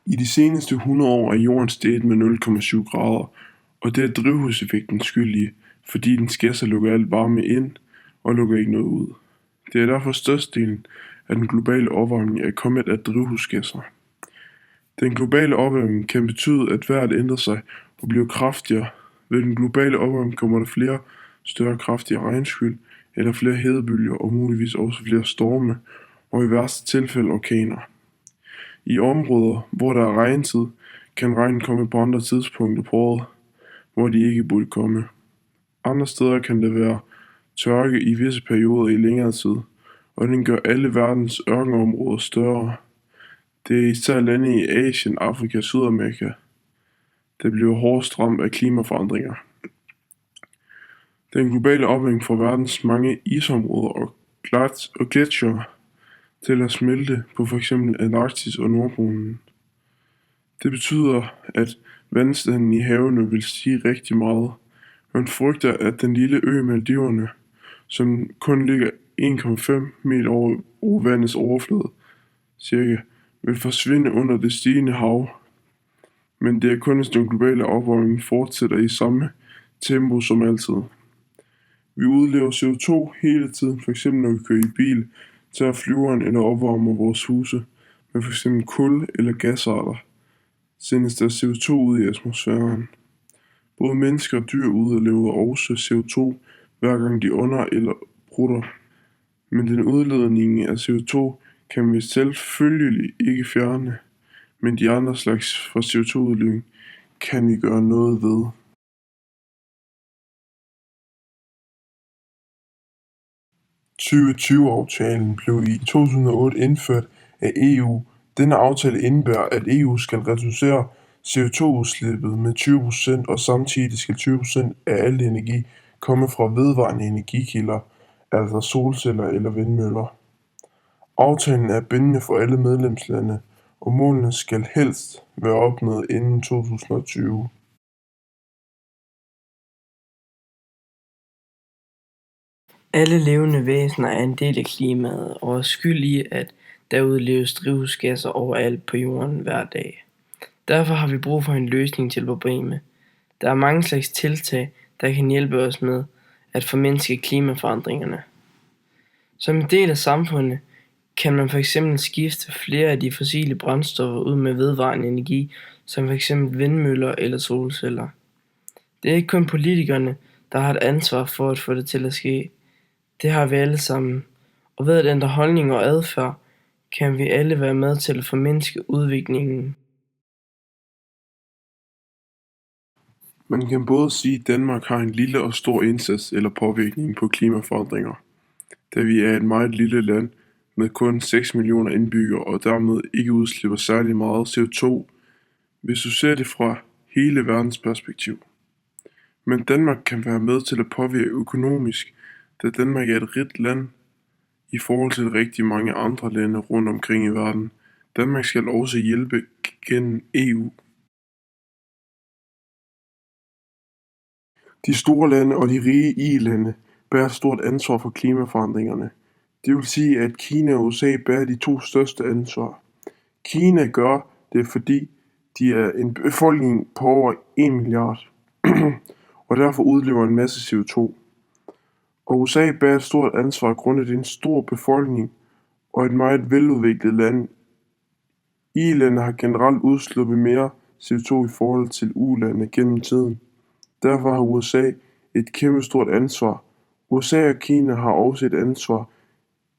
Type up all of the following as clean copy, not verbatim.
I de seneste 100 år er jorden steget med 0,7 grader, og det er drivhuseffekten skyld i, fordi dens gasser lukker alt varme ind og lukker ikke noget ud. Det er derfor størstedelen af den globale opvarmning er kommet af drivhusgasser. Den globale opvarmning kan betyde, at vejret ændrer sig og bliver kraftigere. Ved den globale opvarmning kommer der flere større kraftige regnskyl, eller flere hedebølger og muligvis også flere storme, og i værste tilfælde orkaner. I områder, hvor der er regntid, kan regnen komme på andre tidspunkter på året, hvor de ikke burde komme. Andre steder kan der være tørke i visse perioder i længere tid, og den gør alle verdens ørkenområder større. Det er især lande i Asien, Afrika og Sydamerika, der bliver hårdest ramt af klimaforandringer. Den globale opvarmning får verdens mange isområder og gletsjere til at smelte på f.eks. Antarktis og Nordpolen. Det betyder, at vandstanden i havene vil stige rigtig meget. Man frygter, at den lille ø Maldiverne, som kun ligger 1,5 meter over vandets overflade, cirka, vil forsvinde under det stigende hav. Men det er kun, hvis den globale opvarmning fortsætter i samme tempo som altid. Vi udleder CO2 hele tiden, f.eks. når vi kører i bil, tager flyveren eller opvarmer vores huse med f.eks. kul eller gasarter, sendes der CO2 ud i atmosfæren. Både mennesker og dyr udleder også CO2, hver gang de ånder eller prutter. Men den udledning af CO2 kan vi selvfølgelig ikke fjerne, men de andre slags for CO2-udledning kan vi gøre noget ved. 2020-aftalen blev i 2008 indført af EU. Denne aftale indebærer, at EU skal reducere CO2-udslippet med 20%, og samtidig skal 20% af al energi komme fra vedvarende energikilder, altså solceller eller vindmøller. Aftalen er bindende for alle medlemslande, og målene skal helst være opnået inden 2020. Alle levende væsener er en del af klimaet og er skyld i, at der udledes drivhusgasser overalt på jorden hver dag. Derfor har vi brug for en løsning til problemet. Der er mange slags tiltag, der kan hjælpe os med at formindske klimaforandringerne. Som en del af samfundet kan man fx skifte flere af de fossile brændstoffer ud med vedvarende energi, som fx vindmøller eller solceller. Det er ikke kun politikerne, der har et ansvar for at få det til at ske. Det har vi alle sammen, og ved at ændre holdning og adfærd, kan vi alle være med til at formindske udviklingen. Man kan både sige, at Danmark har en lille og stor indsats eller påvirkning på klimaforandringer, da vi er et meget lille land med kun 6 millioner indbyggere og dermed ikke udslipper særlig meget CO2, hvis du ser det fra hele verdens perspektiv. Men Danmark kan være med til at påvirke økonomisk, da Danmark er et rigt land i forhold til rigtig mange andre lande rundt omkring i verden. Danmark skal også hjælpe gennem EU. De store lande og de rige i-lande bærer et stort ansvar for klimaforandringerne. Det vil sige, at Kina og USA bærer de to største ansvar. Kina gør det, fordi de er en befolkning på over 1 milliard, og derfor udlever en masse CO2. Og USA bærer et stort ansvar grundet en stor befolkning og et meget veludviklet land. I-lande har generelt udsluppet mere CO2 i forhold til U-lande gennem tiden. Derfor har USA et kæmpe stort ansvar. USA og Kina har også et ansvar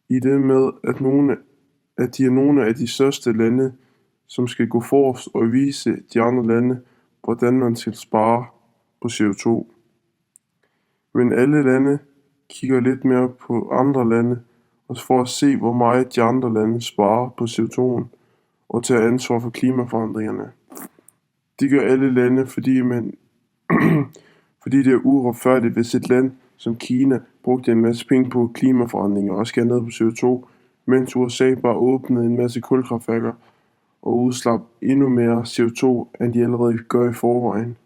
i det med, at de er nogle af de største lande, som skal gå forrest og vise de andre lande, hvordan man skal spare på CO2. Men alle lande kigger lidt mere på andre lande, og for at se, hvor meget de andre lande sparer på CO2'en og tager ansvar for klimaforandringerne. Det gør alle lande, fordi det er uretfærdigt, hvis et land som Kina brugte en masse penge på klimaforandringer og skærer ned på CO2, mens USA bare åbnede en masse kulkraftværker og udslap endnu mere CO2, end de allerede gør i forvejen,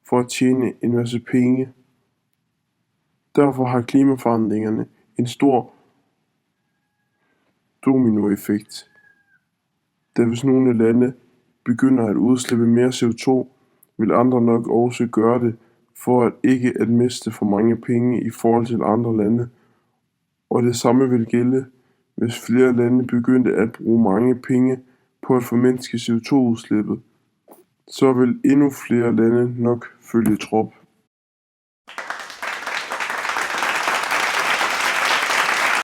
for at tjene en masse penge. Derfor har klimaforandringerne en stor dominoeffekt, da hvis nogle lande begynder at udslippe mere CO2, vil andre nok også gøre det, for ikke at miste for mange penge i forhold til andre lande. Og det samme vil gælde, hvis flere lande begyndte at bruge mange penge på at formindske CO2-udslippet. Så vil endnu flere lande nok følge trop.